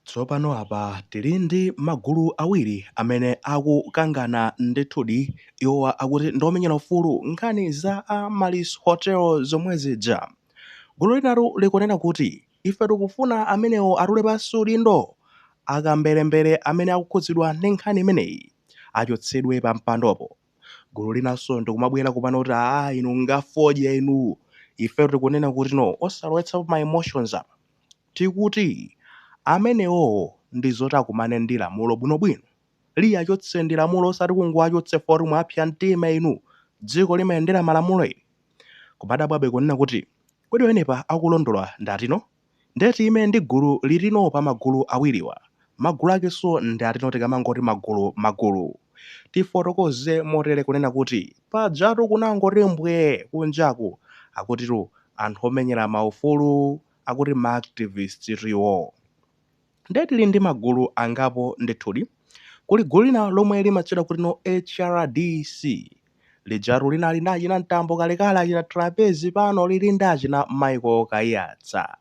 Tsopano apa tili ndi magulu awiri amene akukangana ndithudi iwowa akuti ndomenyera ufulu nkhani za Amaris Hotel zomwe zija. Gulu linalo likunena kuti ife tikufuna amenewo atule pansi udindo akambelembere amene akukhudzidwa ndi nkhani imeneyi achotsedwe pa mpandopo. Gulu linanso ndikumabwera kupano kuti inu ngafodya inu, ife tikunena kuti no osalowetsa ma emotions apa. Tikuti amenewo ndi zoti akumane ndi lamulo bwinobwino liyachotse ndi lamulo osati kungowachotse foti mwapsa mtima inu, dziko limayendera malamulo ili. Kubadabwabe kunena kuti kodi wenepa akulondola ndatino ndeti ime ndi gulu lilino pa magulu awiriwa, magulu akenso ndatino tikamangoti magulu tifotokoze motere kunena kuti pajatu kunangoti mbwe kunjaku akutitu anthu omenyera maufulu akuti ma activist tiwo. Ndeti tili ndi magulu angapo ndithudi. Kuli gulu lina lomwe limatchedwa kuti no HRDC lijatu linali ndachina mtambo kalekale achina trapezi pano lili ndachina Michael Kayatsa.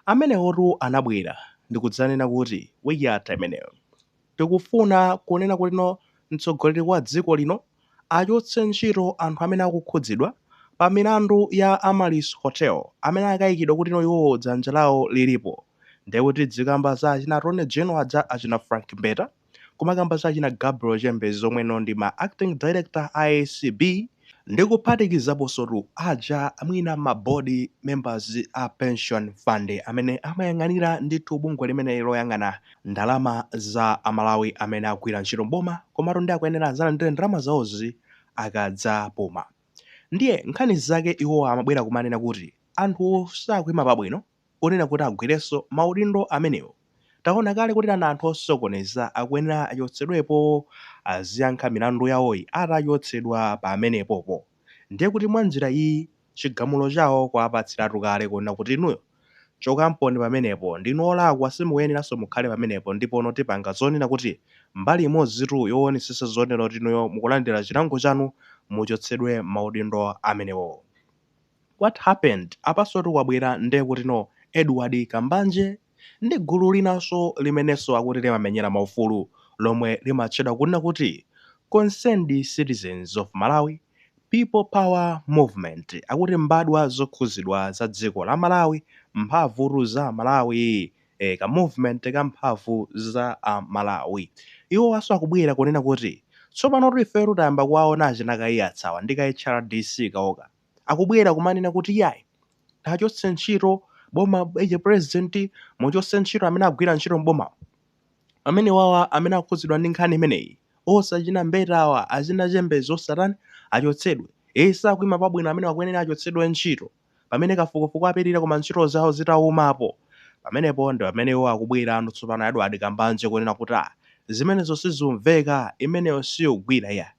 Amenewotu anabwera ndikudzanena kuti weyata imeneyo tikufuna kunena kuti no mtsogoleri wa dziko lino achotse ntchito anthu amene akukhudzidwa pa milandu ya Amaris Hotel amene akayikidwa kuti no iwowo dzanja lawo lilipo. Ndekuti zikamba za achina Attorney General adza achina Frank Mbeta, kumakamba za achina Gabriel Chembezi zomweno ndi ma acting director IACB, ndikuphatikizaponso aja mwina ma body members a pension fund amene amayang'anira ndithu bungwe limene loyang'ana ndalama za amalawi amene agwira ntchito mboma komatu ndi akuyenera azalandire ndalama zawozi akadza puma. Ndiye nkhani zake iwo amabwera kumanena kuti anthu sakuyima pabwino kunena kuti agwirenso maudindo amenewo. Taona kale kuti anthu osokoneza akuyenera achotsedwepo aziyankha milandu yawoyi atachotsedwa pamenepopo. Ndiye kuti mwa njira iyi chigamulo chawo kwapatsiratu kale kunena kuti inuyo chokamponi pamenepo ndinu olakwa simukuyeneranso mukhale pamenepo ndipo notipanga zonena kuti mbali imodzitu yoonetsesa zonena kuti inuyo mukulandira chilango chanu muchotsedwe maudindo amenewo. What happened? Apaso kwabwera ndiye kuti no Edward Kambanje ndi gulu linanso limenenso akuti limamenyera maufulu lomwe limatchedwa kunena kuti Concerned Citizens of Malawi People Power Movement, akuti mbadwa zokhuzidwa za dziko la Malawi, mphamvu za Malawi, ka movement ka mphamvu za Malawi. Iwo aso akubwera kunena kuti tsopano ife tayamba kuwaona achina Kayatsawa ndi ka HRDC kaoka akubwera kumanena kuti yayi achotse ntchito boma president muchotse ntchito amene agwira ntchito mboma amene wawa amene akhudzidwa ndi nkhani imeneyi osachina Mbetawa achina Chembezi osatani achotsedwe. Sakuyima pabwino amene akuyenera achotsedwe ntchito pamene kafukufuku apirira koma ntchito zawo zitaumapo. Pamenepo ndi pamenewo akubwera anthu tsopano Edward Kambanje kunena kuti zimenezo sizimveka, imeneyo siyogwira ya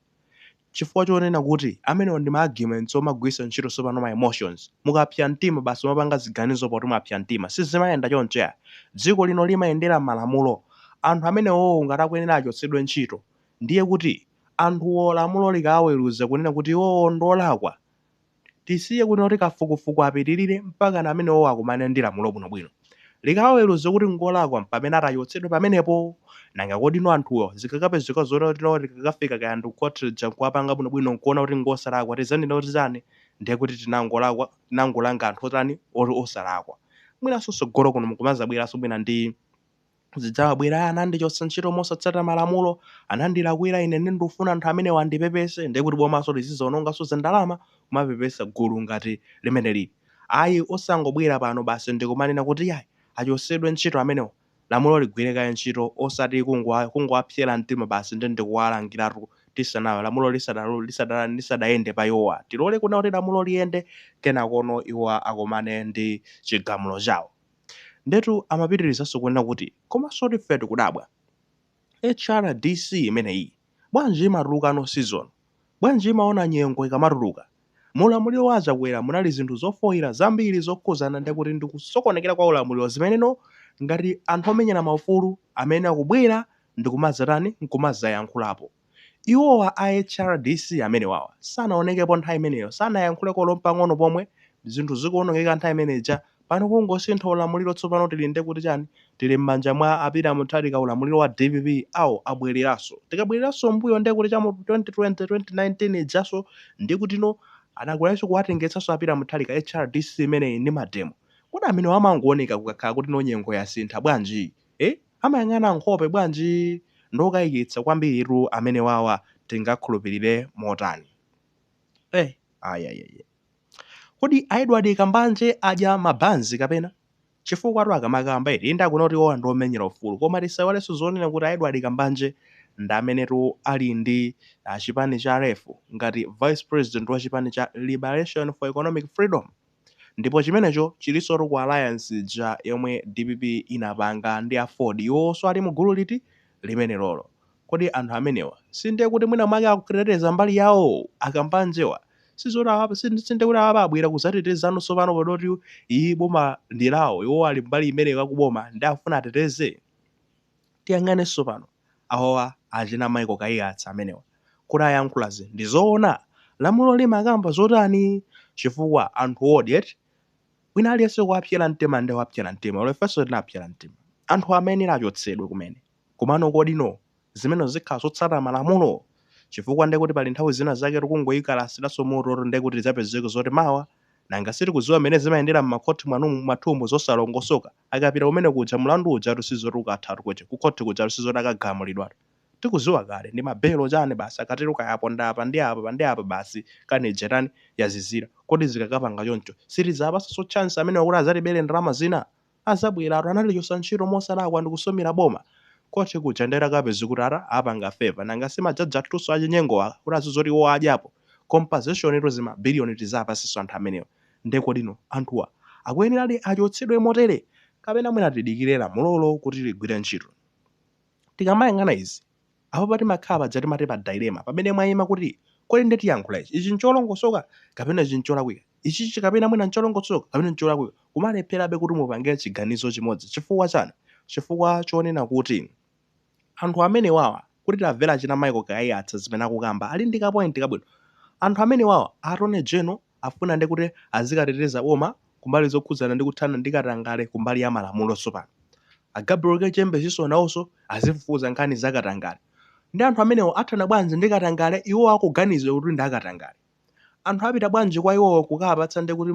chifukwa chonena kuti amenewo ndi ma arguments omagwisa ntchito tsopano ma emotions. Mukapsa mtima basi mapanga ziganizo poti mwapsa mtima sizimayenda choncho ya. Dziko lino limayendera malamulo. Anthu amenewo ngati akuyenera achotsedwe ntchito ndiye kuti anthuwo lamulo likawaweruza kunena kuti iwowo ndolakwa tisiye kuti kafukufuku apitirire mpaka na amenewo akumane ndi lamulo bwinobwino. Likawaweruza kuti ngolakwa pamene atachotsedwe pamenepo nanga kodi no anthuwo zikakapezeka zoti likakafika kaya ndi court kuwapanga bwinobwino nkuona kuti ngosalakwa tizanena kuti zani ndiye kuti tinangolanga anthu otani oti osalakwa. Mwinanso tsogolo kuno mukumazabweranso bwina ndi zidzawabwera anandichotsa ntchito mosatsata malamulo, anandilakwira ine ndikufuna anthu amene wandipepese, ndiye kuti bomaso lizizononganso za ndalama kumapepesa gulu ngati limeneli. Ayi osangobwera pano basi ndikumanena kuti yayi achotsedwe ntchito amenewo lamulo ligwire kaye ntchito osati kungowapsera mtima basi ndikuwalangiratu tisanayo lamulo lisadayende pa iwowa. Tilole kuna kuti lamulo liyende kenakono iwowa akomane ndi chigamulo chawo. Ndetu amapitirizaso kunena kuti komanso ife tikudabwa HRDC imeneyi bwanji imatuluka no season, bwanji imaona nyengo ikamatuluka. Mulamuliro wachakwera munali zinthu zofoira zambiri zokhuzana ndi kuti ndikusokonekera kwa ulamuliro zimeneno ngati anthu omenyera maufulu amene akubwera ndikumazatani nkumazayankhulapo. Iwowa a HRDC amene wawa sanaonekepo nthawi imeneyo, sanayankhuleko lompang'ono pomwe zinthu zikuonongeka nthawi imeneja pano kungosintha ulamuliro tsopano tili nde kuti chani tili m'manja mwa apita mutharika ulamuliro wa DPP awo abwereranso tikabwereranso mbuyo nde kuti chamu 2020 2019 ijaso ndi kuti no anakwalenso kuwatengetsanso apita mutharika HRDC imeneyi ndi mademo kodi amene amangooneka kukakhala kuti no nyengo yasintha bwanji amayang'ana nkhope bwanji ndokayikitsa kwambiritu amene wawa tingakhulupirire motani kodi Edward Kambanje adya mabanzi kapena chifukwa tu akamakamba iti ndakunoti owa ndomenyera ufulu koma tisawalenso zonena kuti Edward Kambanje ndi amenetu ali ndi chipani cha refu ngati vice president wa chipani cha Liberation for Economic Freedom ndipo chimenecho chilinso ku alliance ja yomwe DPP inapanga ndi Ford iwonso ali mu gulu liti limene lolo kodi anthu amenewa sinde kuti mwina mwake akuteteza mbali yawo akambanjewa sinde kuti ababwera kuzatetezanso pano podoti iyi boma ndi lawo iwo ali mbali imene kakuboma ndi afuna ateteze tiyang'anenso pano awowa achina Michael Kayatsa amenewa kuti ayankhulazi ndi zoona lamulo limakamba zotani chifukwa anthu odi wina aliyense kuapyera mtima ndi wapyera mtima olefenso tinapyera mtima anthu amene achotsedwe kumene kumano kodino zimene zikhala zotsata malamulo chifukwa ndekuti pali nthawi zina zake tikungoyikalasiraso moto ndekuti tidzapezeke zoti mawa nanga siti kuziwa mmene zimayendera m'makhoti mwanu mathumbu zosalongosoka akapita kumene kuja mlandu uja tusizoti ukathatu kuti kukhoti kuja tusizoti akagamulidwatu tikuziwa kale ndi mabelo chani basi akatero ukayaponda apa ndi apa ndi apa basi kanejerani yazizira kodi zikakapanga choncho sitizapasa chance amene wakuti azatibere ndalama zina azabwera analichosa ntchito mosalakwa ndi kusomera boma koti kuja ndera kapezi kuti apanga favor nanga simajaja tuso achinyengowa kuti azizoti iwo adyapo compensation ito zima billion tizapasiso anthu amenewa ndekodino anthuwa akuyeneradi achotsedwe motere kapena mwina tidikirira mulolo kuti ligwire ntchito tikamayang'ana izi apo pati makhala paja timati pa dilema pamene mwayima kuti kodi ndeti yankhula ichi ncholongosoka kapena ichi ncholakwika ichichi kapena mwina ncholongosoka kapena ncholakwika kumalepherabe kuti mupange chiganizo chimodzi chifukwa chani chifukwa chonena kuti anthu amene wawa kuti tamvera china Michael Kayatsa zimene akukamba ali ndi kapointi kabwino anthu amene wawa atone jeno afuna ndi kuti azikateteza boma kumbali zokhudzana ndi kuthana ndi katangale kumbali ya malamulo sopano Gabriel Kachembe chiso nawonso azifufuza nkhani za katangale ndi anthu amenewo athana bwanji ndi katangale iwo akuganiza kuti ndi akatangale anthu apita bwanji kwa iwo kukapatsa ndi kuti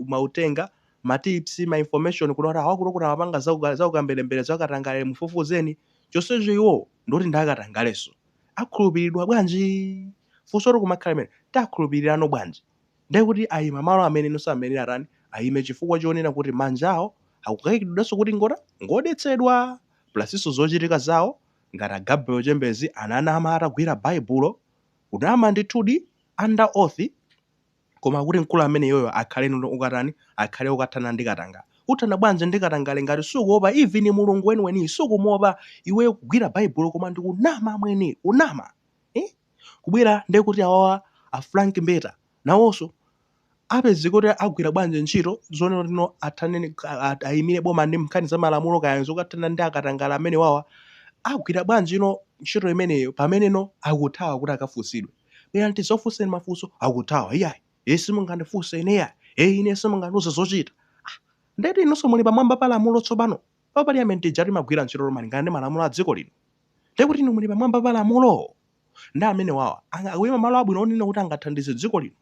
mautenga matips ma information kuti awakuti amapanga zaukambelembere zakatangale mufufuzeni chonsecho iwo ndoti ndi akatangaleso akhulupiridwa bwanji funso kumakhala imene takhulupirirano bwanji ndekuti ayima malo amene nonse amene atani ayime chifukwa chonena kuti manja awo akukayikidwanso kuti ngodetsedwa plasiso zochitika zawo ngati Gabriel Chembezi ananama atagwira baibulo unama ndithudi under oath koma kuti mkulu amene yoyo akhale ukatani akhale ukathana ndi katangale uthana bwanji ndi katangale ngati sukuopa even mulungu weniweni sukumuopa iwe kugwira baibulo koma ndi kunama mwene unama kubwera ndekuti awawa a Frank Mbeta nawonso apezi kuti agwira bwanji ntchito zonena tino athanene ayimire boma ndi mkhani za malamulo kayanzo kathana ndi akatangale amene wawa agwira bwanji ntchito imeneyo pameneno akuthawa kuti akafunsidwe bwera ntizofunseni mafunso akuthawa iyayi simungandifunse ineya ine simungandiuze zochita ndeti inonso muli pamwamba pa lamulo tsopano pa parliament ija timagwira ntchito malingana ndi malamulo a dziko lino ndekuti inu muli pamwamba pa lamulo ndi amene wawa akuyima malo abwino onena kuti angathandize dziko lino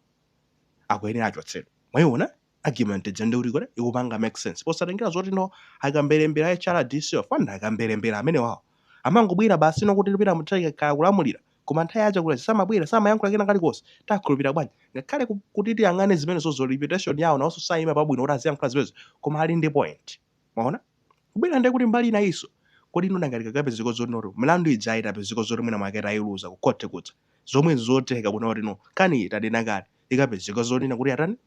akuyenera achotsedwa mwayiona argument ija ndikuti kuti ikupanga make sense posatengera zoti akambelembera HRDC ofanda akambelembera amene wawa amangobwera basi kuti lupita mutharika kaya kulamulira koma nthawi yacha kuti samabwera samayankhula kena kalikonse takhulupirira bwanji ngakhale kuti tiyang'ane zimene zo reputation yawo nawonso sayima pabwino kuti aziyankhula zimenezo koma ali ndi point mwaona kubwera ndi kuti mbali inayinso kodi ino ngati kakapezeko zonoti milandu ija itapezeko zoti mwina mwake tayiluza kukhothe kudza zomwe zoteka kuna kuti kani tadena kale ikapezeko zonena kuti atani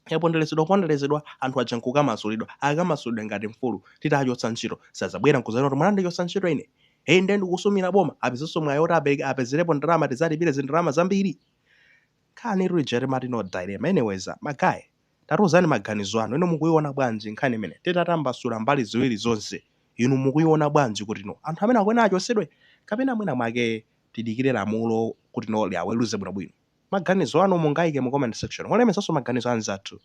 yaponderezedwa anthu aja nkukamasulidwa akamasulidwa ngati mfulu titachotsa ntchito sazabwera nkuzana kuti mwana ndichotsa ntchito ine ndi kusumira boma apezenso mwayi oti apezerepo ndalama tizatipire zindalama zambiri khani rijere matino dilema anyways magayi tatuzani maganizo anu ino mukuiona bwanji nkhani imene titatambasula mbali ziwiri zonse inu mukuiona bwanji kuti anthu amene akuyenera achotsedwe kapena mwina mwake tidikire lamulo kuti liaweruze bwinobwino maganizo anu mungayike mu comment section mulemesanso maganizo anzathu